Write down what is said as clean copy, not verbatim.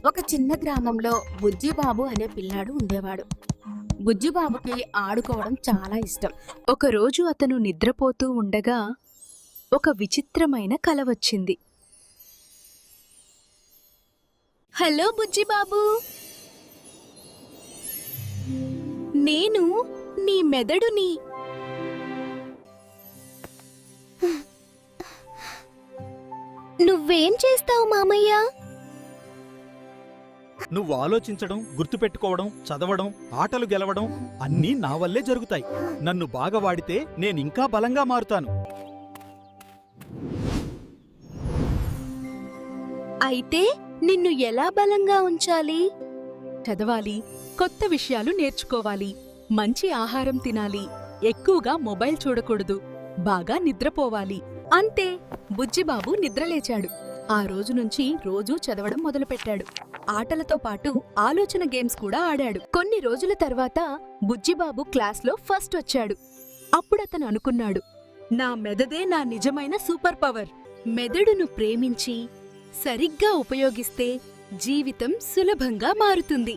ఒక చిన్న గ్రామంలో బుజ్జిబాబు అనే పిల్లాడు ఉండేవాడు. బుజ్జిబాబుకి ఆడుకోవడం చాలా ఇష్టం. ఒకరోజు అతను నిద్రపోతూ ఉండగా ఒక విచిత్రమైన కల వచ్చింది. హలో బుజ్జిబాబు, నేను నీ మెదడుని. నువ్వేం చేస్తావు మామయ్య? నువ్వు ఆలోచించడం, గుర్తుపెట్టుకోవడం, చదవడం, ఆటలు గెలవడం అన్నీ నా వల్లే జరుగుతాయి. నన్ను బాగా వాడితే నేనింకా బలంగా మారుతాను. అయితే నిన్ను ఎలా బలంగా ఉంచాలి? చదవాలి, కొత్త విషయాలు నేర్చుకోవాలి, మంచి ఆహారం తినాలి, ఎక్కువగా మొబైల్ చూడకూడదు, బాగా నిద్రపోవాలి. అంతే, బుజ్జిబాబు నిద్రలేచాడు. ఆ రోజు నుంచి రోజూ చదవడం మొదలుపెట్టాడు. ఆటలతో పాటు ఆలోచన గేమ్స్ కూడా ఆడాడు. కొన్ని రోజుల తర్వాత బుజ్జిబాబు క్లాస్లో ఫస్ట్ వచ్చాడు. అప్పుడతను అనుకున్నాడు, నా మెదడే నా నిజమైన సూపర్ పవర్. మెదడును ప్రేమించి సరిగ్గా ఉపయోగిస్తే జీవితం సులభంగా మారుతుంది.